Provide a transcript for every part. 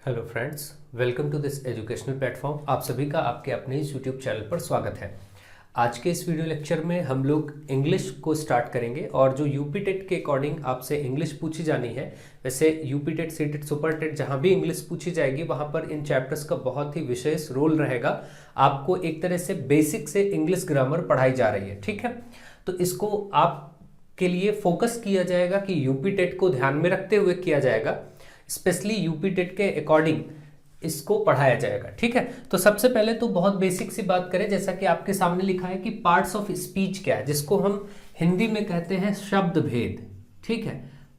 Hello friends, welcome to this educational platform. आप सभी का आपके अपने इस यूट्यूब चैनल पर स्वागत है। आज के इस वीडियो लेक्चर में हम लोग इंग्लिश को स्टार्ट करेंगे और जो यूपी टेट के अकॉर्डिंग आपसे इंग्लिश पूछी जानी है, वैसे UP TET, C TET, super TET जहाँ भी इंग्लिश पूछी जाएगी वहाँ पर इन चैप्टर्स का बहुत ही विशेष रोल रहेगा। आपको एक तरह से बेसिक से इंग्लिश ग्रामर पढ़ाई जा रही है, ठीक है। तो इसको आपके लिए फोकस किया जाएगा कि यूपी टेट को ध्यान में रखते हुए किया जाएगा, स्पेशली यूपी टेट के अकॉर्डिंग इसको पढ़ाया जाएगा, ठीक है। तो सबसे पहले तो बहुत बेसिक सी बात करें, जैसा कि आपके सामने लिखा है कि पार्ट्स ऑफ स्पीच क्या है, जिसको हम हिंदी में कहते हैं शब्द भेद, ठीक है।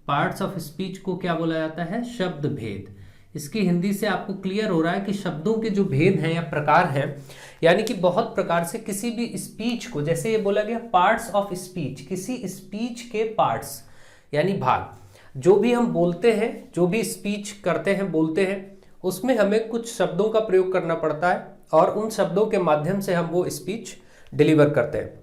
पार्ट्स ऑफ स्पीच को क्या बोला जाता है? शब्द भेद। इसकी हिंदी से आपको क्लियर हो रहा है कि शब्दों के जो भेद हैं या प्रकार हैं, यानी कि बहुत प्रकार से किसी भी स्पीच को, जैसे ये बोला गया पार्ट्स ऑफ स्पीच, किसी स्पीच के पार्ट्स यानी भाग, जो भी हम बोलते हैं, जो भी स्पीच करते हैं, बोलते हैं, उसमें हमें कुछ शब्दों का प्रयोग करना पड़ता है और उन शब्दों के माध्यम से हम वो स्पीच डिलीवर करते हैं।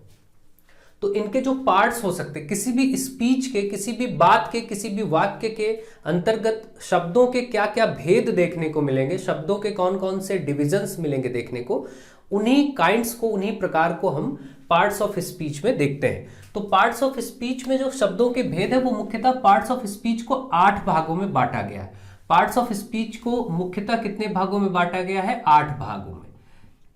तो इनके जो पार्ट्स हो सकते हैं, किसी भी स्पीच के, किसी भी बात के, किसी भी वाक्य के अंतर्गत शब्दों के क्या क्या भेद देखने को मिलेंगे, शब्दों के कौन कौन से डिविजन्स मिलेंगे देखने को, उन्हीं काइंड्स को, उन्हीं प्रकार को हम पार्ट्स ऑफ स्पीच में देखते हैं। तो पार्ट्स ऑफ स्पीच में जो शब्दों के भेद है वो मुख्यतः पार्ट्स ऑफ स्पीच को 8 भागों में बांटा गया है। पार्ट्स ऑफ स्पीच को मुख्यतः कितने भागों में बांटा गया है? 8 भागों में,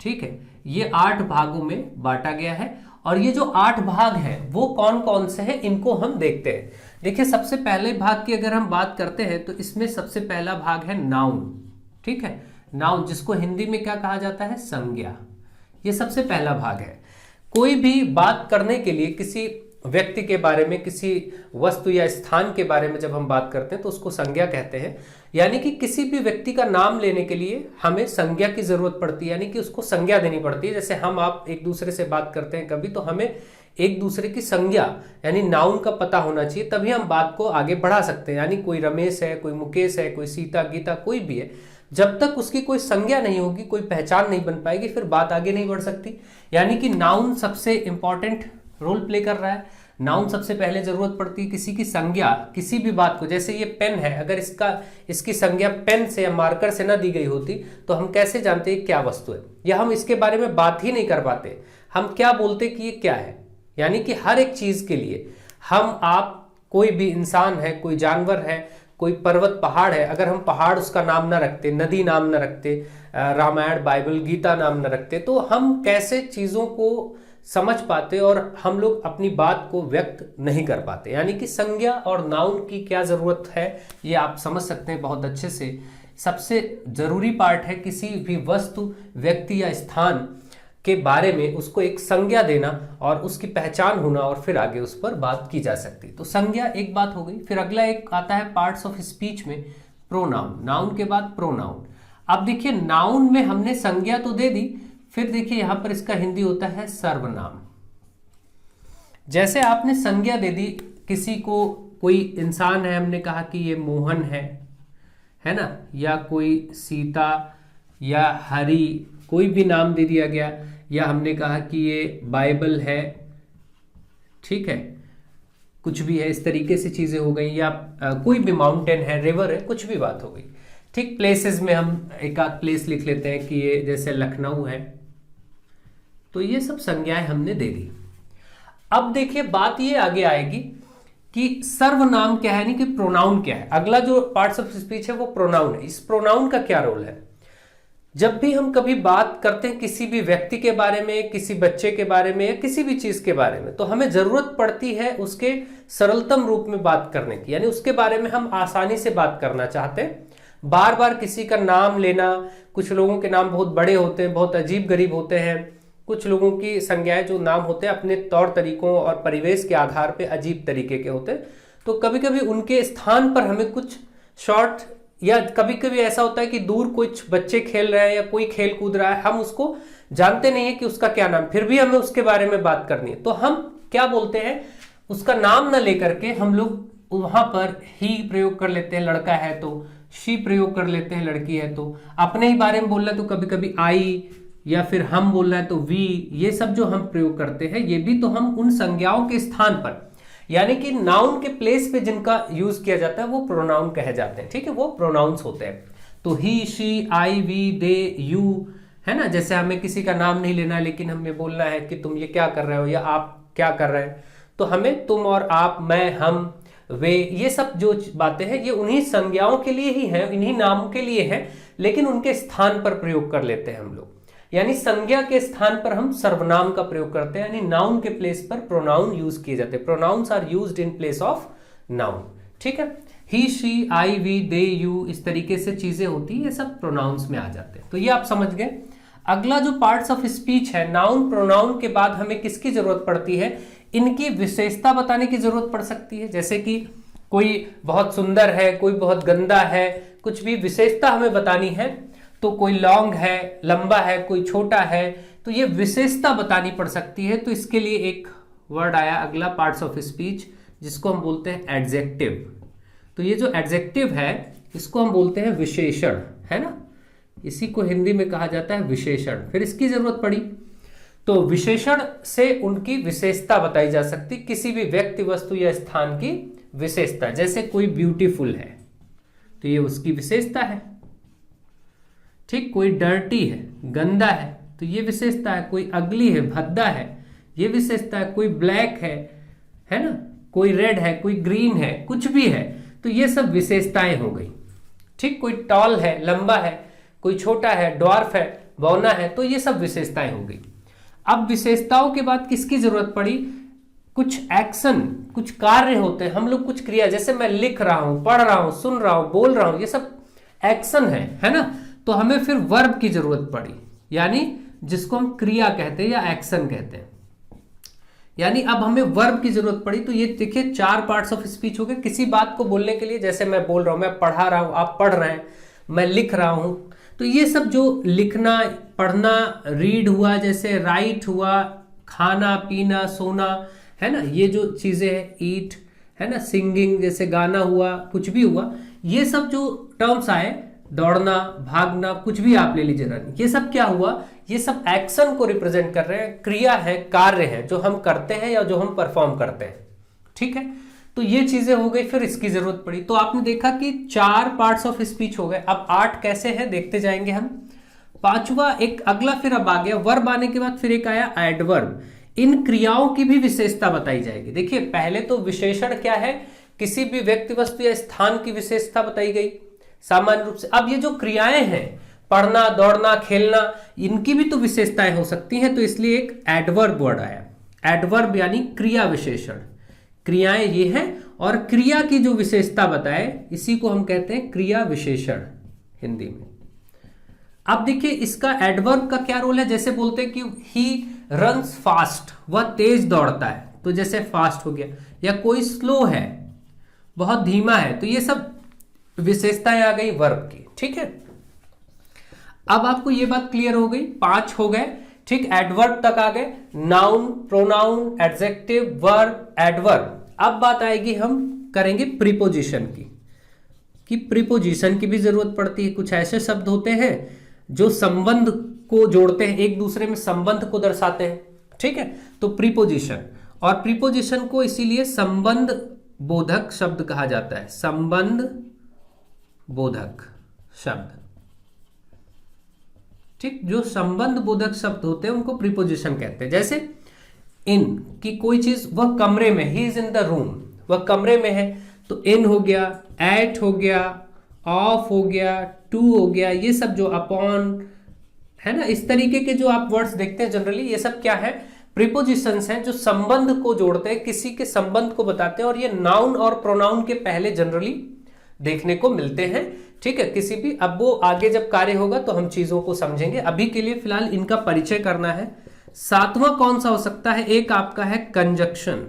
ठीक है। ये 8 भागों में बांटा गया है और ये जो 8 भाग है वो कौन कौन से हैं, इनको हम देखते हैं। देखिए, सबसे पहले भाग की अगर हम बात करते हैं तो इसमें सबसे पहला भाग है नाउन, ठीक है। नाउन, जिसको हिंदी में क्या कहा जाता है? संज्ञा। ये सबसे पहला भाग है। कोई भी बात करने के लिए किसी व्यक्ति के बारे में, किसी वस्तु या स्थान के बारे में जब हम बात करते हैं तो उसको संज्ञा कहते हैं। यानी कि किसी भी व्यक्ति का नाम लेने के लिए हमें संज्ञा की जरूरत पड़ती है, यानी कि उसको संज्ञा देनी पड़ती है। जैसे हम आप एक दूसरे से बात करते हैं कभी, तो हमें एक दूसरे की संज्ञा यानी नाउन का पता होना चाहिए, तभी हम बात को आगे बढ़ा सकते हैं। यानी कोई रमेश है, कोई मुकेश है, कोई सीता, गीता, कोई भी है, जब तक उसकी कोई संज्ञा नहीं होगी, कोई पहचान नहीं बन पाएगी, फिर बात आगे नहीं बढ़ सकती। यानी कि नाउन सबसे इंपॉर्टेंट रोल प्ले कर रहा है। नाउन सबसे पहले जरूरत पड़ती है किसी की संज्ञा, किसी भी बात को। जैसे ये पेन है, अगर इसकी संज्ञा पेन से या मार्कर से ना दी गई होती तो हम कैसे जानते हैं क्या वस्तु है, या हम इसके बारे में बात ही नहीं कर पाते। हम क्या बोलते कि ये क्या है। यानी कि हर एक चीज के लिए हम, आप, कोई भी इंसान है, कोई जानवर है, कोई पर्वत पहाड़ है, अगर हम पहाड़ उसका नाम ना रखते, नदी नाम ना रखते, रामायण, बाइबल, गीता नाम ना रखते, तो हम कैसे चीजों को समझ पाते और हम लोग अपनी बात को व्यक्त नहीं कर पाते। यानी कि संज्ञा और नाउन की क्या जरूरत है ये आप समझ सकते हैं बहुत अच्छे से। सबसे जरूरी पार्ट है किसी भी वस्तु, व्यक्ति या स्थान के बारे में उसको एक संज्ञा देना और उसकी पहचान होना, और फिर आगे उस पर बात की जा सकती है। तो संज्ञा एक बात हो गई। फिर अगला एक आता है पार्ट्स ऑफ स्पीच में प्रोनाउन। नाउन के बाद प्रोनाउन। अब देखिए, नाउन में हमने संज्ञा तो दे दी, फिर देखिए यहां पर इसका हिंदी होता है सर्वनाम। जैसे आपने संज्ञा दे दी किसी को, कोई इंसान है, हमने कहा कि ये मोहन है ना, या कोई सीता या हरि, कोई भी नाम दे दिया गया, या हमने कहा कि ये बाइबल है, ठीक है, कुछ भी है, इस तरीके से चीजें हो गई, या कोई भी माउंटेन है, रिवर है, कुछ भी बात हो गई, ठीक। प्लेसेस में हम एक आध प्लेस लिख लेते हैं कि ये जैसे लखनऊ है, तो ये सब संज्ञाएं हमने दे दी। अब देखिए बात ये आगे आएगी कि सर्वनाम क्या है, यानी कि प्रोनाउन क्या है। अगला जो पार्ट्स ऑफ स्पीच है वो प्रोनाउन है। इस प्रोनाउन का क्या रोल है? जब भी हम कभी बात करते हैं किसी भी व्यक्ति के बारे में, किसी बच्चे के बारे में, या किसी भी चीज के बारे में, तो हमें जरूरत पड़ती है उसके सरलतम रूप में बात करने की। यानी उसके बारे में हम आसानी से बात करना चाहते हैं। बार बार किसी का नाम लेना, कुछ लोगों के नाम बहुत बड़े होते हैं, बहुत अजीब गरीब होते हैं, कुछ लोगों की संज्ञाएं जो नाम होते हैं अपने तौर तरीकों और परिवेश के आधार पे अजीब तरीके के होते हैं, तो कभी कभी उनके स्थान पर हमें कुछ शॉर्ट, या कभी कभी ऐसा होता है कि दूर कुछ बच्चे खेल रहे हैं या कोई खेल कूद रहा है, हम उसको जानते नहीं है कि उसका क्या नाम, फिर भी हमें उसके बारे में बात करनी है, तो हम क्या बोलते हैं, उसका नाम ना लेकर के हम लोग वहां पर ही प्रयोग कर लेते हैं। लड़का है तो शी प्रयोग कर लेते हैं, लड़की है तो अपने ही बारे में बोलना है तो कभी कभी आई, या फिर हम बोल रहे हैं तो वी। ये सब जो हम प्रयोग करते हैं ये भी तो हम उन संज्ञाओं के स्थान पर, यानी कि नाउन के प्लेस पे जिनका यूज किया जाता है वो प्रोनाउन कहे जाते हैं, ठीक है, वो प्रोनाउंस होते हैं। तो he, she, I, we, they, you, है ना। जैसे हमें किसी का नाम नहीं लेना लेकिन हमें बोलना है कि तुम ये क्या कर रहे हो या आप क्या कर रहे हैं, तो हमें तुम और आप, मैं, हम, वे, ये सब जो बातें हैं ये उन्हीं संज्ञाओं के लिए ही हैं, इन्हीं नामों के लिए हैं, लेकिन उनके स्थान पर प्रयोग कर लेते हैं हम लोग। यानी संज्ञा के स्थान पर हम सर्वनाम का प्रयोग करते हैं, यानी नाउन के प्लेस पर प्रोनाउन यूज किए जाते हैं। Pronouns are used in place of noun, ठीक है। He, she, I, we, they, you, इस तरीके से चीजें होती है, ये सब प्रोनाउंस में आ जाते हैं। तो ये आप समझ गए। अगला जो पार्ट्स ऑफ स्पीच है, नाउन प्रोनाउन के बाद हमें किसकी जरूरत पड़ती है, इनकी विशेषता बताने की जरूरत पड़ सकती है। जैसे कि कोई बहुत सुंदर है, कोई बहुत गंदा है, कुछ भी विशेषता हमें बतानी है, तो कोई लॉन्ग है, लंबा है, कोई छोटा है, तो ये विशेषता बतानी पड़ सकती है। तो इसके लिए एक वर्ड आया अगला पार्ट्स ऑफ स्पीच, जिसको हम बोलते हैं एडजेक्टिव। तो ये जो एडजेक्टिव है इसको हम बोलते हैं विशेषण, है ना। इसी को हिंदी में कहा जाता है विशेषण। फिर इसकी जरूरत पड़ी तो विशेषण से उनकी विशेषता बताई जा सकती, किसी भी व्यक्ति, वस्तु या स्थान की विशेषता। जैसे कोई ब्यूटीफुल है तो ये उसकी विशेषता है, ठीक। कोई डर्टी है, गंदा है, तो ये विशेषता है। कोई अगली है, भद्दा है, ये विशेषता है। कोई ब्लैक है ना, कोई रेड है, कोई ग्रीन है, कुछ भी है, तो ये सब विशेषताएं हो गई, ठीक। कोई टॉल है, लंबा है, कोई छोटा है, ड्वार्फ है, बौना है, तो ये सब विशेषताएं हो गई। अब विशेषताओं के बाद किसकी जरूरत पड़ी, कुछ एक्शन, कुछ कार्य होते हैं, हम लोग कुछ क्रिया, जैसे मैं लिख रहा हूं, पढ़ रहा हूं, सुन रहा हूं, बोल रहा हूं, ये सब एक्शन है ना। तो हमें फिर वर्ब की जरूरत पड़ी, यानी जिसको हम क्रिया कहते हैं या एक्शन कहते हैं, यानी अब हमें वर्ब की जरूरत पड़ी। तो ये देखिए 4 पार्ट्स ऑफ स्पीच हो गए किसी बात को बोलने के लिए। जैसे मैं बोल रहा हूं, मैं पढ़ा रहा हूं, आप पढ़ रहे हैं, मैं लिख रहा हूं, तो ये सब जो लिखना, पढ़ना, रीड हुआ, जैसे राइट हुआ, खाना, पीना, सोना, है ना, ये जो चीजें हैं, ईट, है ना, सिंगिंग, जैसे गाना हुआ, कुछ भी हुआ, ये सब जो टर्म्स आए, दौड़ना, भागना, कुछ भी आप ले लीजिए, ये सब क्या हुआ, ये सब एक्शन को रिप्रेजेंट कर रहे हैं, क्रिया है, कार्य है जो हम करते हैं या जो हम परफॉर्म करते हैं, ठीक है। तो ये चीजें हो गई, फिर इसकी जरूरत पड़ी। तो आपने देखा कि 4 पार्ट्स ऑफ स्पीच हो गए। अब 8 कैसे हैं देखते जाएंगे हम। 5वां एक अगला फिर अब आ गया, वर्ब आने के बाद फिर एक आया एडवर्ब। इन क्रियाओं की भी विशेषता बताई जाएगी। देखिए पहले तो विशेषण क्या है, किसी भी व्यक्ति, वस्तु या स्थान की विशेषता बताई गई सामान्य रूप से। अब ये जो क्रियाएं हैं, पढ़ना, दौड़ना, खेलना, इनकी भी तो विशेषताएं हो सकती हैं, तो इसलिए एक एडवर्ब वर्ड आया। एडवर्ब यानी क्रिया विशेषण। क्रियाएं ये हैं और क्रिया की जो विशेषता बताए, इसी को हम कहते हैं क्रिया विशेषण हिंदी में। अब देखिए इसका एडवर्ब का क्या रोल है। जैसे बोलते हैं कि ही रन्स फास्ट, वह तेज दौड़ता है, तो जैसे फास्ट हो गया, या कोई स्लो है, बहुत धीमा है, तो ये सब विशेषताएं आ गई वर्ब की, ठीक है। अब आपको ये बात क्लियर हो गई, 5 हो गए, ठीक। एडवर्ब तक आ गए, noun, pronoun, adjective, verb, adverb. अब बात आएगी, हम करेंगे प्रीपोजिशन की, कि प्रीपोजिशन की भी जरूरत पड़ती है। कुछ ऐसे शब्द होते हैं जो संबंध को जोड़ते हैं, एक दूसरे में संबंध को दर्शाते हैं, ठीक है। तो प्रीपोजिशन, और प्रीपोजिशन को इसीलिए संबंध बोधक शब्द कहा जाता है, संबंध बोधक शब्द, ठीक। जो संबंध बोधक शब्द होते हैं उनको प्रीपोजिशन कहते हैं। जैसे इन, की कोई चीज, वह कमरे में, he is in the room, वह कमरे में है, तो इन हो गया, एट हो गया, ऑफ हो गया, टू हो गया, ये सब जो अपॉन, है ना, इस तरीके के जो आप वर्ड्स देखते हैं जनरली, ये सब क्या है, प्रीपोजिशंस हैं जो संबंध को जोड़ते हैं, किसी के संबंध को बताते हैं, और ये नाउन और प्रोनाउन के पहले जनरली देखने को मिलते हैं, ठीक है, किसी भी। अब वो आगे जब कार्य होगा तो हम चीजों को समझेंगे, अभी के लिए फिलहाल इनका परिचय करना है। 7वां कौन सा हो सकता है, एक आपका है कंजंक्शन।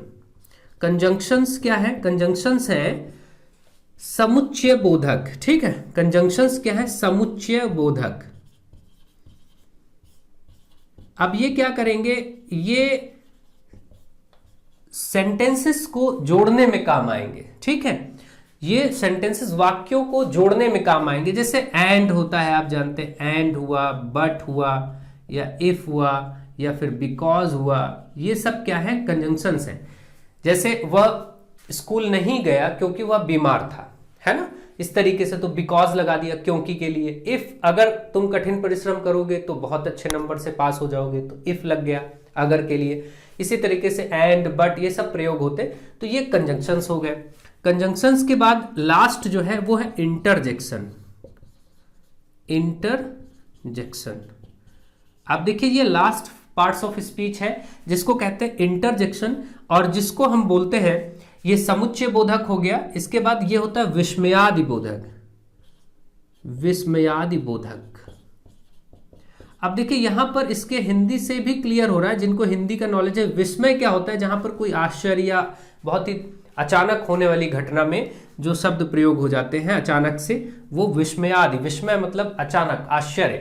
कंजंक्शंस क्या है, कंजंक्शंस है समुच्चय बोधक, ठीक है। कंजंक्शंस क्या है, समुच्चय बोधक। अब ये क्या करेंगे, ये सेंटेंसेस को जोड़ने में काम आएंगे, ठीक है। ये सेंटेंसेस वाक्यों को जोड़ने में काम आएंगे। जैसे एंड होता है, आप जानते हैं, एंड हुआ, बट हुआ, या इफ हुआ, या फिर बिकॉज हुआ, ये सब क्या है, कंजंक्शंस हैं। जैसे वह स्कूल नहीं गया क्योंकि वह बीमार था, है ना, इस तरीके से तो बिकॉज लगा दिया क्योंकि के लिए। इफ अगर तुम कठिन परिश्रम करोगे तो बहुत अच्छे नंबर से पास हो जाओगे, तो इफ लग गया अगर के लिए। इसी तरीके से एंड, बट, ये सब प्रयोग होते, तो ये कंजंक्शंस हो गए। कंजंक्शंस के बाद लास्ट जो है वो है इंटरजेक्शन। इंटरजेक्शन, आप देखिए ये लास्ट पार्ट्स ऑफ स्पीच है जिसको कहते हैं इंटरजेक्शन, और जिसको हम बोलते हैं ये समुच्चय बोधक हो गया। इसके बाद ये होता है विस्मयादि बोधक। विस्मयादि बोधक, अब देखिए यहां पर इसके हिंदी से भी क्लियर हो रहा है, जिनको हिंदी का नॉलेज है। विस्मय क्या होता है, जहां पर कोई आश्चर्य या बहुत ही अचानक होने वाली घटना में जो शब्द प्रयोग हो जाते हैं अचानक से, वो विस्मयादि। विस्मय मतलब अचानक, आश्चर्य,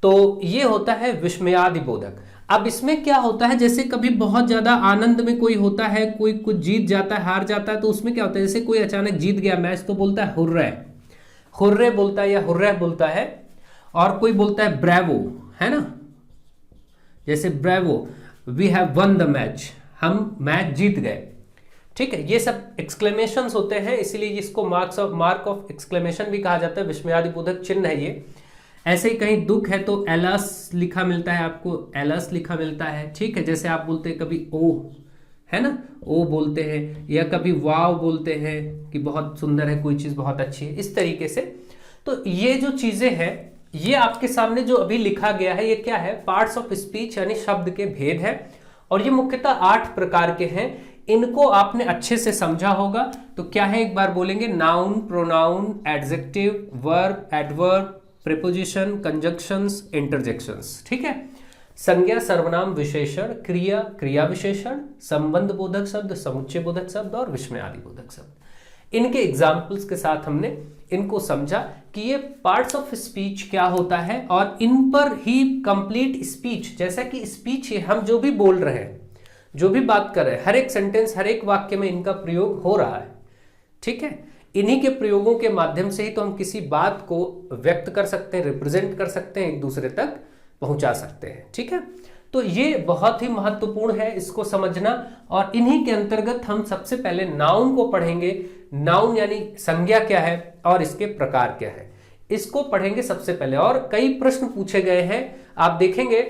तो ये होता है विस्मयादि बोधक। अब इसमें क्या होता है, जैसे कभी बहुत ज्यादा आनंद में कोई होता है, कोई कुछ जीत जाता है, हार जाता है, तो उसमें क्या होता है, जैसे कोई अचानक जीत गया मैच तो बोलता है हुर्रे, हुर्रे बोलता है या हुर्रे बोलता है। और कोई बोलता है ब्रेवो, है ना, जैसे bravo, we have won the match, हम मैच जीत गए। ठीक है, ये सब एक्सक्लेमेशंस होते हैं, इसीलिए इसको मार्क ऑफ एक्सक्लेमेशन भी कहा जाता है। विस्मयादि बोधक चिन्ह है ये। ऐसे ही कहीं दुख है तो एलस लिखा मिलता है आपको, एलस लिखा मिलता है। ठीक है, जैसे आप बोलते हैं कभी ओ, है ना, ओ बोलते हैं, या कभी वाव बोलते हैं कि बहुत सुंदर है, कोई चीज बहुत अच्छी है, इस तरीके से। तो ये जो चीजें हैं, ये आपके सामने जो अभी लिखा गया है, ये क्या है, पार्ट्स ऑफ स्पीच यानी शब्द के भेद है, और ये मुख्यतः 8 प्रकार के हैं। इनको आपने अच्छे से समझा होगा। तो क्या है, एक बार बोलेंगे, noun, pronoun, adjective, verb, adverb, preposition, conjunctions, interjections. ठीक है, संज्ञा, सर्वनाम, विशेषण, क्रिया, क्रिया विशेषण, संबंध बोधक शब्द, समुच्चय बोधक शब्द और विस्मयादि बोधक शब्द। इनके एग्जाम्पल्स के साथ हमने इनको समझा कि ये पार्ट्स ऑफ स्पीच क्या होता है, और इन पर ही कंप्लीट स्पीच, जैसा कि स्पीच हम जो भी बोल रहे हैं, जो भी बात कर रहे हैं, हर एक सेंटेंस, हर एक वाक्य में इनका प्रयोग हो रहा है। ठीक है, इन्हीं के प्रयोगों के माध्यम से ही तो हम किसी बात को व्यक्त कर सकते हैं, रिप्रेजेंट कर सकते हैं, एक दूसरे तक पहुंचा सकते हैं। ठीक है, तो ये बहुत ही महत्वपूर्ण है इसको समझना। और इन्हीं के अंतर्गत हम सबसे पहले नाउन को पढ़ेंगे। नाउन यानी संज्ञा क्या है और इसके प्रकार क्या है, इसको पढ़ेंगे सबसे पहले। और कई प्रश्न पूछे गए हैं, आप देखेंगे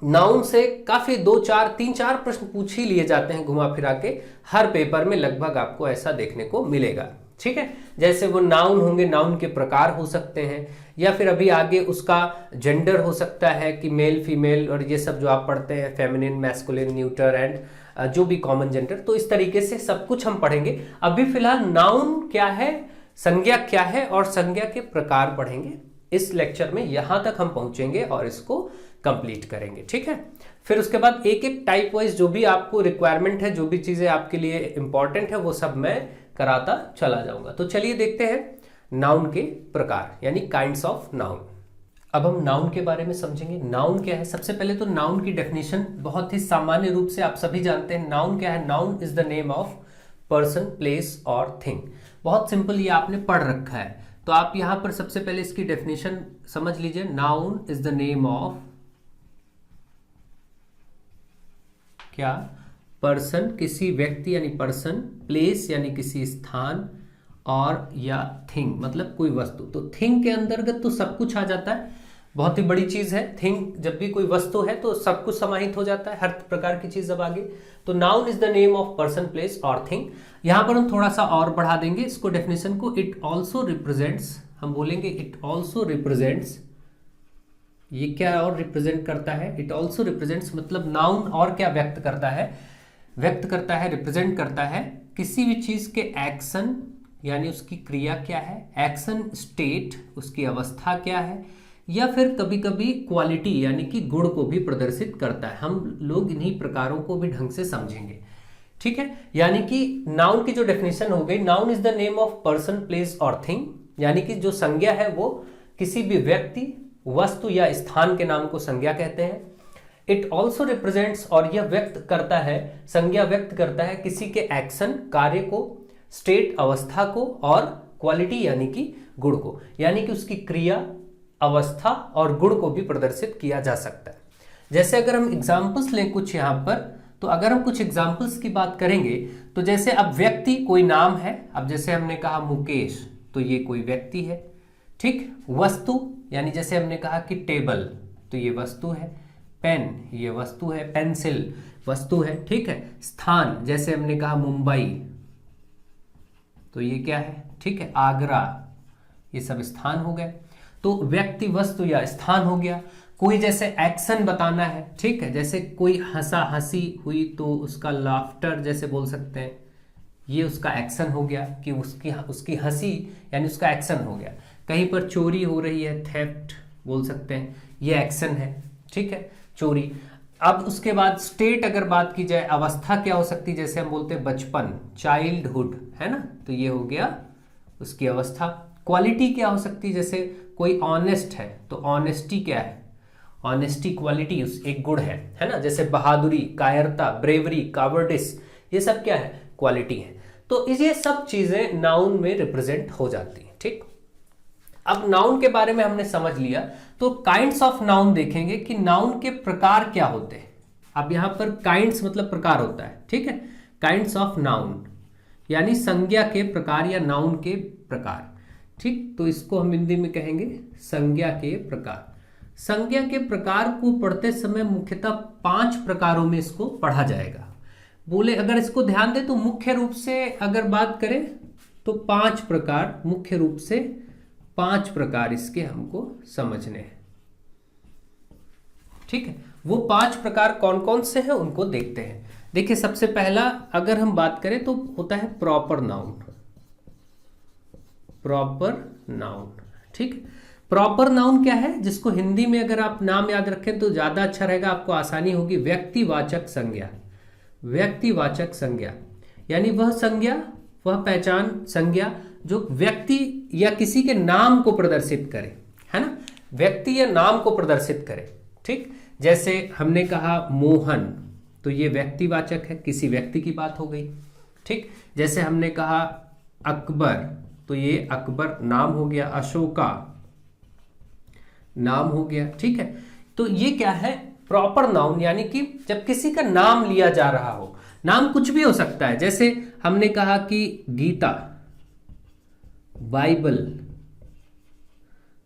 नाउन से काफी 2, 4, 3, 4 प्रश्न पूछ ही लिए जाते हैं घुमा फिरा के, हर पेपर में लगभग आपको ऐसा देखने को मिलेगा। ठीक है, जैसे वो नाउन होंगे, नाउन के प्रकार हो सकते हैं, या फिर अभी आगे उसका जेंडर हो सकता है कि मेल, फीमेल, और ये सब जो आप पढ़ते हैं, फेमिनिन, मैस्कुलिन, न्यूटर एंड जो भी कॉमन जेंडर, तो इस तरीके से सब कुछ हम पढ़ेंगे। अभी फिलहाल नाउन क्या है, संज्ञा क्या है और संज्ञा के प्रकार पढ़ेंगे। इस लेक्चर में यहां तक हम पहुंचेंगे और इसको कंप्लीट करेंगे। ठीक है, फिर उसके बाद एक एक टाइप वाइज जो भी आपको रिक्वायरमेंट है, जो भी चीजें आपके लिए इंपॉर्टेंट है, वो सब मैं कराता चला जाऊंगा। तो चलिए देखते हैं नाउन के प्रकार यानी काइंड्स ऑफ नाउन। अब हम नाउन के बारे में समझेंगे। नाउन क्या है, सबसे पहले तो नाउन की डेफिनेशन बहुत ही सामान्य रूप से आप सभी जानते हैं। नाउन क्या है, noun is the name of person, place और थिंग। बहुत सिंपल, ये आपने पढ़ रखा है, तो आप यहां पर सबसे पहले इसकी डेफिनेशन समझ लीजिए। Noun is the name of क्या, पर्सन, किसी व्यक्ति यानी पर्सन, प्लेस यानी किसी स्थान, और या थिंग मतलब कोई वस्तु। तो थिंग के अंतर्गत तो सब कुछ आ जाता है, बहुत ही बड़ी चीज है थिंग। जब भी कोई वस्तु है तो सब कुछ समाहित हो जाता है, हर प्रकार की चीज। अब आगे तो noun is the name of person, place और थिंग। यहां पर हम थोड़ा सा और बढ़ा देंगे इसको डेफिनेशन को। इट ऑल्सो रिप्रेजेंट्स, हम बोलेंगे इट ऑल्सो रिप्रेजेंट्स, ये क्या और रिप्रेजेंट करता है, इट ऑल्सो रिप्रेजेंट्स मतलब नाउन और क्या व्यक्त करता है, व्यक्त करता है, रिप्रेजेंट करता है किसी भी चीज के एक्शन यानी उसकी क्रिया क्या है, एक्शन स्टेट उसकी अवस्था क्या है, या फिर कभी कभी क्वालिटी यानी कि गुण को भी प्रदर्शित करता है। हम लोग इन्हीं प्रकारों को भी ढंग से समझेंगे। ठीक है, यानी कि नाउन की जो डेफिनेशन हो गई, noun is the name of person, place और थिंग, यानी कि जो संज्ञा है वो किसी भी व्यक्ति, वस्तु या स्थान के नाम को संज्ञा कहते हैं। इट ऑल्सो रिप्रेजेंट्स, और यह व्यक्त करता है, संज्ञा व्यक्त करता है किसी के एक्शन, कार्य को, स्टेट अवस्था को, और क्वालिटी यानी कि गुण को, यानी कि उसकी क्रिया, अवस्था और गुण को भी प्रदर्शित किया जा सकता है। जैसे अगर हम एग्जाम्पल्स लें कुछ यहां पर, तो अगर हम कुछ एग्जाम्पल्स की बात करेंगे तो जैसे अब व्यक्ति कोई नाम है, अब जैसे हमने कहा मुकेश, तो ये कोई व्यक्ति है। ठीक, वस्तु यानी जैसे हमने कहा कि टेबल, तो ये वस्तु है। पेन, ये वस्तु है। पेंसिल वस्तु है। ठीक है, स्थान जैसे हमने कहा मुंबई, तो ये क्या है? ठीक है, आगरा, ये सब स्थान हो गए। तो व्यक्ति, वस्तु या स्थान हो गया। कोई जैसे एक्शन बताना है, ठीक है, जैसे कोई हंसा, हंसी हुई तो उसका लाफ्टर जैसे बोल सकते हैं, ये उसका एक्शन हो गया कि उसकी हंसी यानी उसका एक्शन हो गया। कहीं पर चोरी हो रही है, थेफ्ट बोल सकते हैं, ये एक्शन है। ठीक है, चोरी। अब उसके बाद स्टेट अगर बात की जाए, अवस्था क्या हो सकती है, जैसे हम बोलते हैं बचपन, चाइल्डहुड, है ना, तो ये हो गया उसकी अवस्था। क्वालिटी क्या हो सकती है, जैसे कोई ऑनेस्ट है तो ऑनेस्टी क्या है? ऑनेस्टी क्वालिटी एक गुण है ना। जैसे बहादुरी, कायरता, ब्रेवरी, कावर्डिस, ये सब क्या है? क्वालिटी है। तो ये सब चीजें नाउन में रिप्रेजेंट हो जाती हैं। ठीक, अब नाउन के बारे में हमने समझ लिया, तो काइंड्स ऑफ नाउन देखेंगे कि नाउन के प्रकार क्या होते हैं। अब यहां पर काइंड्स मतलब प्रकार होता है। ठीक है, काइंड्स ऑफ नाउन यानी संज्ञा के प्रकार या नाउन के प्रकार। ठीक, तो इसको हम हिंदी में कहेंगे संज्ञा के प्रकार। संज्ञा के प्रकार को पढ़ते समय मुख्यतः 5 प्रकारों में इसको पढ़ा जाएगा। बोले अगर इसको ध्यान दे तो मुख्य रूप से अगर बात करें तो 5 प्रकार, मुख्य रूप से 5 प्रकार इसके हमको समझने हैं। ठीक है, वो 5 प्रकार कौन कौन से हैं उनको देखते हैं। देखिए, सबसे पहला अगर हम बात करें तो होता है प्रॉपर नाउन। प्रॉपर नाउन, ठीक, प्रॉपर नाउन क्या है, जिसको हिंदी में अगर आप नाम याद रखें तो ज्यादा अच्छा रहेगा, आपको आसानी होगी। व्यक्तिवाचक संज्ञा। व्यक्तिवाचक संज्ञा यानी वह संज्ञा, वह पहचान संज्ञा जो व्यक्ति या किसी के नाम को प्रदर्शित करे, है ना, व्यक्ति या नाम को प्रदर्शित करे। ठीक, जैसे हमने कहा मोहन, तो ये व्यक्तिवाचक है, किसी व्यक्ति की बात हो गई। ठीक, जैसे हमने कहा अकबर, तो ये अकबर नाम हो गया। अशोका नाम हो गया। ठीक है, तो ये क्या है? प्रॉपर नाउन, यानी कि जब किसी का नाम लिया जा रहा हो। नाम कुछ भी हो सकता है, जैसे हमने कहा कि गीता, बाइबल,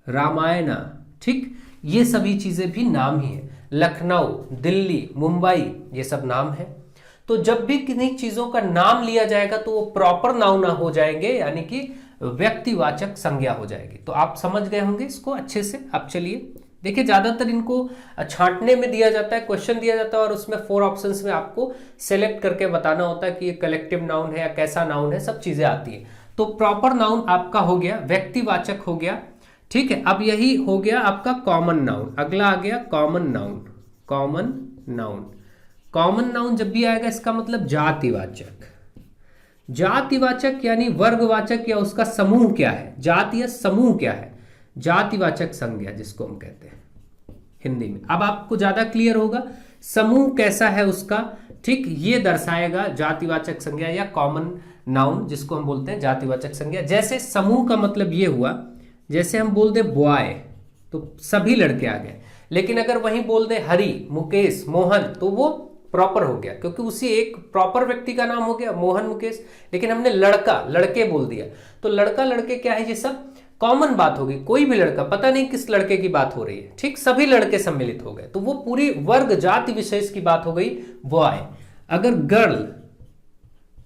रामायण। ठीक, ये सभी चीजें भी नाम ही है। लखनऊ, दिल्ली, मुंबई, ये सब नाम है। तो जब भी किन्हीं चीजों का नाम लिया जाएगा तो वो प्रॉपर नाउन हो जाएंगे, यानी कि व्यक्तिवाचक संज्ञा हो जाएगी। तो आप समझ गए होंगे इसको अच्छे से। अब चलिए देखिए, ज्यादातर इनको छांटने में दिया जाता है, क्वेश्चन दिया जाता है और उसमें 4 ऑप्शंस में आपको सेलेक्ट करके बताना होता है कि ये कलेक्टिव नाउन है या कैसा नाउन है, सब चीजें आती है। तो प्रॉपर नाउन आपका हो गया, व्यक्तिवाचक हो गया। ठीक है, अब यही हो गया आपका कॉमन नाउन। अगला आ गया common noun. Common noun, common noun जब भी आएगा इसका मतलब जातिवाचक। जातिवाचक यानी वर्गवाचक या उसका समूह क्या है, जाति या समूह क्या है, जातिवाचक संज्ञा जिसको हम कहते हैं हिंदी में। अब आपको ज्यादा क्लियर होगा समूह कैसा है उसका। ठीक, ये दर्शाएगा जातिवाचक संज्ञा या कॉमन नाउन जिसको हम बोलते हैं जातिवाचक संज्ञा। जैसे समूह का मतलब ये हुआ, जैसे हम बोल दे बॉय तो सभी लड़के आ गए, लेकिन अगर वहीं बोल दे हरि, मुकेश, मोहन तो वो प्रॉपर हो गया, क्योंकि उसी एक प्रॉपर व्यक्ति का नाम हो गया मोहन, मुकेश। लेकिन हमने लड़का, लड़के बोल दिया तो लड़का, लड़के क्या है, ये सब कॉमन बात होगी। कोई भी लड़का, पता नहीं किस लड़के की बात हो रही है। ठीक, सभी लड़के सम्मिलित हो गए तो वो पूरी वर्ग जाति विशेष की बात हो गई बॉय। अगर गर्ल,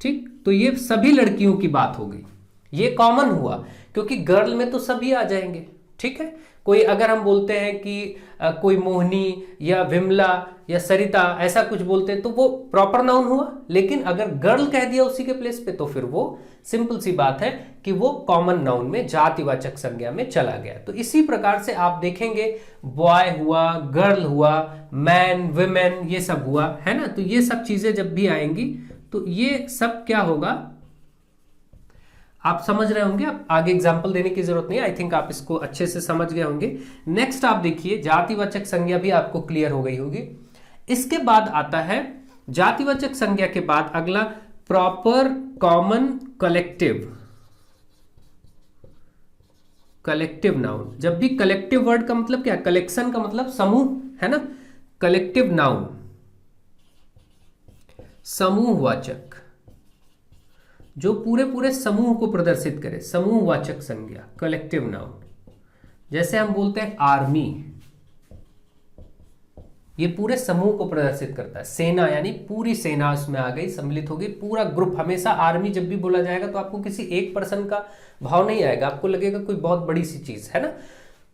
ठीक, तो ये सभी लड़कियों की बात हो गई, ये कॉमन हुआ क्योंकि गर्ल में तो सभी आ जाएंगे। ठीक है, कोई अगर हम बोलते हैं कि कोई मोहिनी या विमला या सरिता ऐसा कुछ बोलते हैं तो वो प्रॉपर नाउन हुआ। लेकिन अगर गर्ल कह दिया उसी के प्लेस पे तो फिर वो सिंपल सी बात है कि वो कॉमन नाउन में जातिवाचक संज्ञा में चला गया। तो इसी प्रकार से आप देखेंगे बॉय हुआ, गर्ल हुआ, मैन, विमेन, ये सब हुआ, है ना। तो ये सब चीजें जब भी आएंगी तो ये सब क्या होगा आप समझ रहे होंगे। अब आगे एग्जाम्पल देने की जरूरत नहीं, आई थिंक आप इसको अच्छे से समझ गए होंगे। नेक्स्ट आप देखिए, जातिवाचक संज्ञा भी आपको क्लियर हो गई होगी। इसके बाद आता है जातिवाचक संज्ञा के बाद अगला proper, common, collective. Collective noun, जब भी कलेक्टिव वर्ड का मतलब क्या है, कलेक्शन का मतलब समूह, है ना। कलेक्टिव नाउन समूहवाचक, जो पूरे पूरे समूह को प्रदर्शित करे, समूहवाचक संज्ञा, कलेक्टिव नाउन। जैसे हम बोलते हैं आर्मी, ये पूरे समूह को प्रदर्शित करता है। सेना यानी पूरी सेना उसमें आ गई, सम्मिलित हो गई, पूरा ग्रुप। हमेशा आर्मी जब भी बोला जाएगा तो आपको किसी एक पर्सन का भाव नहीं आएगा, आपको लगेगा कोई बहुत बड़ी सी चीज है ना।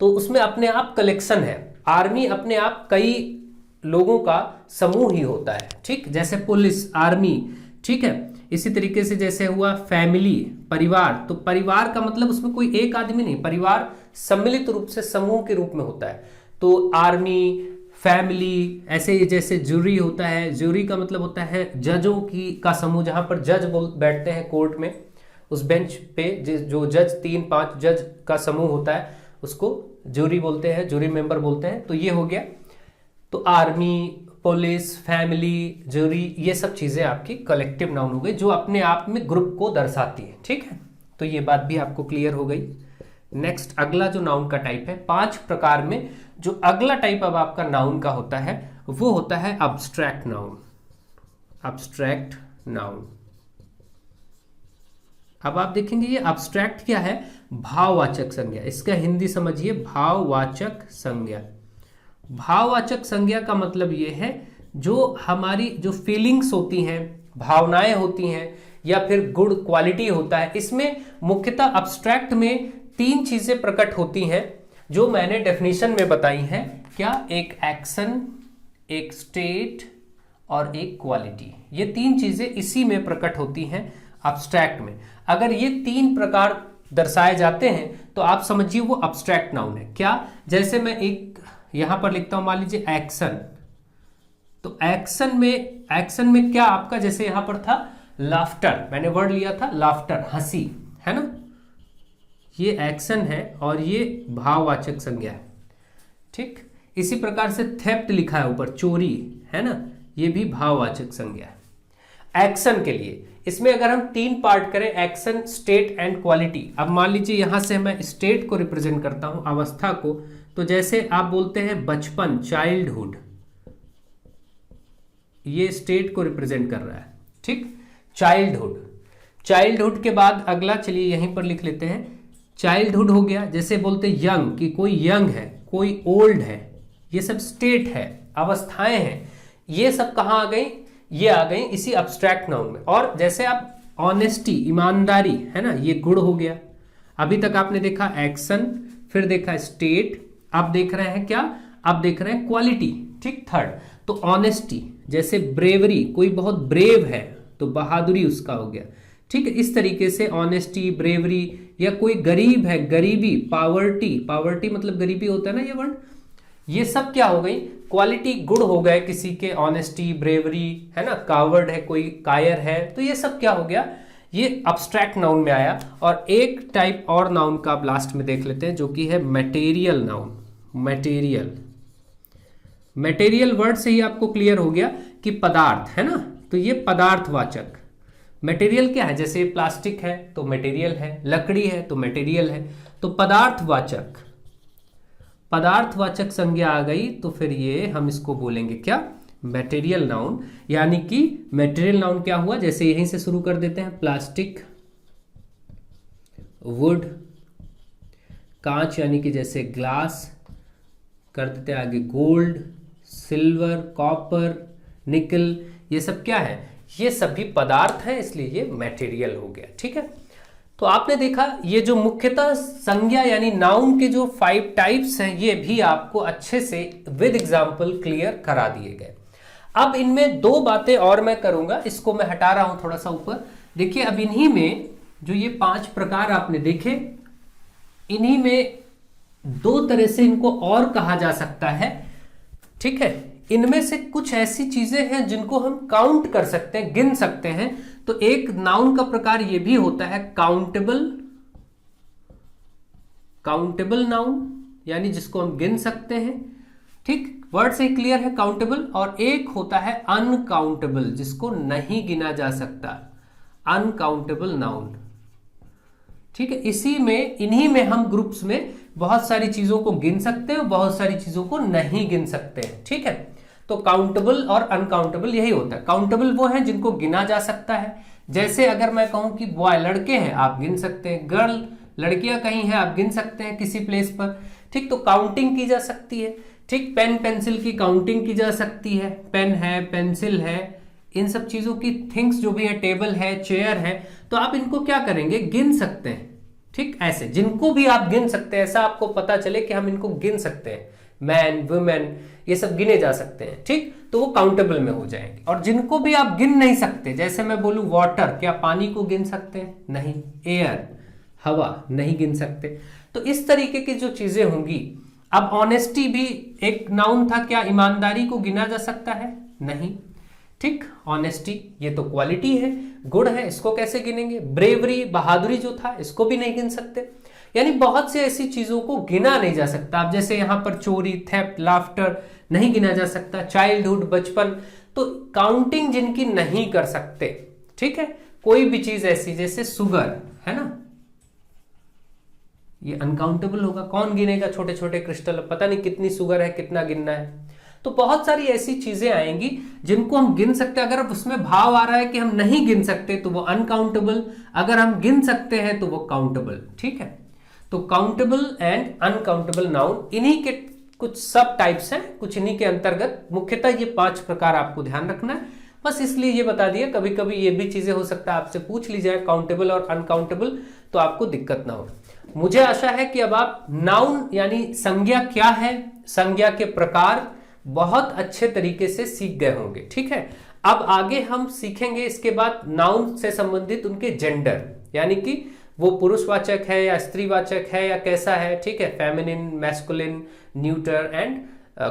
तो उसमें अपने आप कलेक्शन है। आर्मी अपने आप कई लोगों का समूह ही होता है, ठीक। जैसे पुलिस, आर्मी, ठीक है। इसी तरीके से जैसे हुआ फैमिली, परिवार, तो परिवार का मतलब उसमें कोई एक आदमी नहीं, परिवार सम्मिलित रूप से समूह के रूप में होता है। तो आर्मी, फैमिली, ऐसे ही जैसे जूरी होता है, जूरी का मतलब होता है जजों की का समूह, जहां पर जज बैठते हैं कोर्ट में, उस बेंच पे जो जज 3-5 जज का समूह होता है उसको जूरी बोलते हैं, जूरी मेंबर बोलते हैं। तो ये हो गया। तो आर्मी, पुलिस, फैमिली, जूरी, ये सब चीजें आपकी कलेक्टिव नाउन हो गई, जो अपने आप में ग्रुप को दर्शाती है, ठीक है। तो ये बात भी आपको क्लियर हो गई। नेक्स्ट अगला जो नाउन का टाइप है, 5 प्रकार में जो अगला टाइप अब आपका नाउन का होता है वो होता है अब्स्ट्रैक्ट नाउन। Abstract noun. अब आप देखेंगे ये अब्स्ट्रैक्ट क्या है, भाववाचक संज्ञा। इसका हिंदी समझिए, भाववाचक संज्ञा। भाववाचक संज्ञा का मतलब ये है जो हमारी जो फीलिंग्स होती हैं, भावनाएं होती हैं, या फिर गुड क्वालिटी होता है। इसमें मुख्यतः अब्स्ट्रैक्ट में 3 चीजें प्रकट होती हैं जो मैंने डेफिनेशन में बताई हैं। क्या? एक एक्शन, एक स्टेट और एक क्वालिटी। ये 3 चीजें इसी में प्रकट होती हैं अब्स्ट्रैक्ट में। अगर ये 3 प्रकार दर्शाए जाते हैं तो आप समझिए वो अब्स्ट्रैक्ट नाउन है। क्या? जैसे मैं एक यहां पर लिखता हूं, मान लीजिए एक्शन। तो एक्शन में क्या आपका, जैसे यहां पर था लाफ्टर, मैंने वर्ड लिया था लाफ्टर, हंसी, है ना। ये एक्शन है और ये भाववाचक संज्ञा है, ठीक। इसी प्रकार से थेफ्ट लिखा है ऊपर, चोरी, है ना, ये भी भाववाचक संज्ञा है एक्शन के लिए। इसमें अगर हम 3 पार्ट करें, एक्शन, स्टेट एंड क्वालिटी। अब मान लीजिए यहां से मैं स्टेट को रिप्रेजेंट करता हूं, अवस्था को। तो जैसे आप बोलते हैं बचपन, चाइल्डहुड, ये स्टेट को रिप्रेजेंट कर रहा है, ठीक। चाइल्डहुड के बाद अगला, चलिए यहीं पर लिख लेते हैं, चाइल्डहुड हो गया। जैसे बोलते यंग, कि कोई यंग है, कोई ओल्ड है, ये सब स्टेट है, अवस्थाएं हैं। ये सब कहां आ गई? ये आ गई इसी अब्स्ट्रैक्ट नाउन में। और जैसे आप ऑनेस्टी, ईमानदारी, है ना, ये गुण हो गया। अभी तक आपने देखा एक्शन, फिर देखा स्टेट, अब देख रहे हैं क्या? अब देख रहे हैं क्वालिटी, ठीक, थर्ड। तो ऑनेस्टी, जैसे ब्रेवरी, कोई बहुत ब्रेव है तो बहादुरी उसका हो गया, ठीक है। इस तरीके से ऑनेस्टी, ब्रेवरी, या कोई गरीब है, गरीबी, पावर्टी मतलब गरीबी होता है ना ये वर्ड। ये सब क्या हो गई? क्वालिटी, गुण हो गए किसी के, ऑनेस्टी, ब्रेवरी, है ना, कावर्ड है, कोई कायर है। तो ये सब क्या हो गया? ये अब्स्ट्रैक्ट नाउन में आया। और एक टाइप और नाउन का आप लास्ट में देख लेते हैं, जो कि है मटेरियल नाउन। मटेरियल वर्ड से ही आपको क्लियर हो गया कि पदार्थ, है ना। तो ये पदार्थवाचक। मटेरियल क्या है? जैसे प्लास्टिक है तो मटेरियल है, लकड़ी है तो मटेरियल है। तो पदार्थवाचक संज्ञा आ गई, तो फिर ये हम इसको बोलेंगे क्या? Material noun. यानी कि मटेरियल नाउन क्या हुआ? जैसे यहीं से शुरू कर देते हैं, प्लास्टिक, वुड, कांच यानी कि जैसे ग्लास, कर देते हैं आगे गोल्ड, सिल्वर, कॉपर, निकल, ये सब क्या है? ये सभी पदार्थ हैं, इसलिए ये मटेरियल हो गया, ठीक है। तो आपने देखा ये जो मुख्यतः संज्ञा यानी नाउन के जो 5 टाइप्स हैं, ये भी आपको अच्छे से विद एग्जांपल क्लियर करा दिए गए। अब इनमें 2 बातें और मैं करूंगा, इसको मैं हटा रहा हूं थोड़ा सा ऊपर। देखिए अब इन्हीं में जो ये 5 प्रकार आपने देखे, इन्हीं में 2 तरह से इनको और कहा जा सकता है, ठीक है। इनमें से कुछ ऐसी चीजें हैं जिनको हम काउंट कर सकते हैं, गिन सकते हैं। तो एक नाउन का प्रकार ये भी होता है काउंटेबल नाउन, यानी जिसको हम गिन सकते हैं, ठीक। वर्ड से क्लियर है, काउंटेबल। और एक होता है अनकाउंटेबल, जिसको नहीं गिना जा सकता, अनकाउंटेबल नाउन, ठीक है। इन्हीं में हम ग्रुप्स में बहुत सारी चीजों को गिन सकते हैं, बहुत सारी चीजों को नहीं गिन सकते हैं, ठीक है। तो काउंटेबल और अनकाउंटेबल यही होता है। काउंटेबल वो है जिनको गिना जा सकता है, जैसे अगर मैं कहूं कि बॉय लड़के हैं, आप गिन सकते हैं, गर्ल लड़कियां कहीं हैं, आप गिन सकते हैं किसी प्लेस पर, ठीक। तो काउंटिंग की जा सकती है, ठीक। पेन पेंसिल की काउंटिंग की जा सकती है, पेन है, पेंसिल है, इन सब चीजों की थिंग्स जो भी है, टेबल है, चेयर है, तो आप इनको क्या करेंगे, गिन सकते हैं, ठीक। ऐसे जिनको भी आप गिन सकते हैं, ऐसा आपको पता चले कि हम इनको गिन सकते हैं, मैन वुमेन ये सब गिने जा सकते हैं, ठीक। तो वो काउंटेबल में हो जाएंगे। और जिनको भी आप गिन नहीं सकते, जैसे मैं बोलूं वाटर, क्या पानी को गिन सकते हैं, नहीं। एयर, हवा, नहीं गिन सकते। तो इस तरीके की जो चीजें होंगी। अब ऑनेस्टी भी एक नाउन था, क्या ईमानदारी को गिना जा सकता है, नहीं, ठीक। ऑनेस्टी ये तो क्वालिटी है, गुण है, इसको कैसे गिनेंगे। ब्रेवरी, बहादुरी जो था, इसको भी नहीं गिन सकते। यानी बहुत सी ऐसी चीजों को गिना नहीं जा सकता। अब जैसे यहां पर चोरी, थेफ्ट, लाफ्टर नहीं गिना जा सकता, चाइल्डहुड, बचपन, तो काउंटिंग जिनकी नहीं कर सकते, ठीक है। कोई भी चीज ऐसी जैसे सुगर है ना, ये अनकाउंटेबल होगा, कौन गिनेगा, छोटे छोटे क्रिस्टल, पता नहीं कितनी सुगर है, कितना गिनना है। तो बहुत सारी ऐसी चीजें आएंगी जिनको हम गिन सकते हैं। अगर उसमें भाव आ रहा है कि हम नहीं गिन सकते तो वो अनकाउंटेबल, अगर हम गिन सकते हैं तो वो काउंटेबल, ठीक है। तो काउंटेबल एंड अनकाउंटेबल नाउन, इन्हीं के कुछ सब टाइप्स हैं, कुछ इन्हीं के अंतर्गत। मुख्यतः ये 5 प्रकार आपको ध्यान रखना है, बस इसलिए ये बता दिया। कभी कभी ये भी चीजें हो सकता है आपसे पूछ ली जाए, काउंटेबल और अनकाउंटेबल, तो आपको दिक्कत ना हो। मुझे आशा है कि अब आप नाउन यानी संज्ञा क्या है, संज्ञा के प्रकार बहुत अच्छे तरीके से सीख गए होंगे, ठीक है। अब आगे हम सीखेंगे इसके बाद नाउन से संबंधित उनके जेंडर, यानी कि वो पुरुषवाचक है या स्त्रीवाचक है या कैसा है, ठीक है। Feminine, masculine, neuter and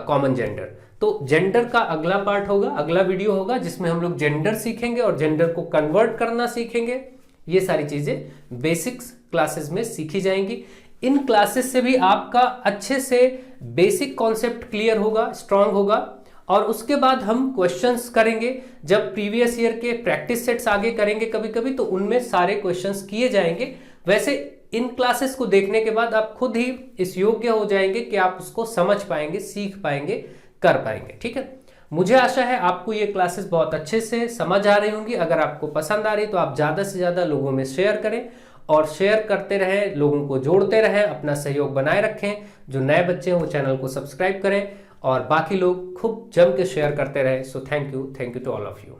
common gender. तो जेंडर का अगला पार्ट होगा, अगला वीडियो होगा, जिसमें हम लोग जेंडर सीखेंगे और जेंडर को कन्वर्ट करना सीखेंगे। ये सारी चीजें बेसिक्स क्लासेस में सीखी जाएंगी। इन क्लासेस से भी आपका अच्छे से बेसिक कॉन्सेप्ट क्लियर होगा, स्ट्रांग होगा। और उसके बाद हम क्वेश्चंस करेंगे, जब प्रीवियस ईयर के प्रैक्टिस सेट्स आगे करेंगे कभी कभी, तो उनमें सारे क्वेश्चंस किए जाएंगे। वैसे इन क्लासेस को देखने के बाद आप खुद ही इस योग्य हो जाएंगे कि आप उसको समझ पाएंगे, सीख पाएंगे, कर पाएंगे, ठीक है। मुझे आशा है आपको ये क्लासेस बहुत अच्छे से समझ आ रही होंगी। अगर आपको पसंद आ रही तो आप ज्यादा से ज्यादा लोगों में शेयर करें और शेयर करते रहें, लोगों को जोड़ते रहें, अपना सहयोग बनाए रखें। जो नए बच्चे हैं वो चैनल को सब्सक्राइब करें और बाकी लोग खूब जम के शेयर करते रहें। So thank you to all of you.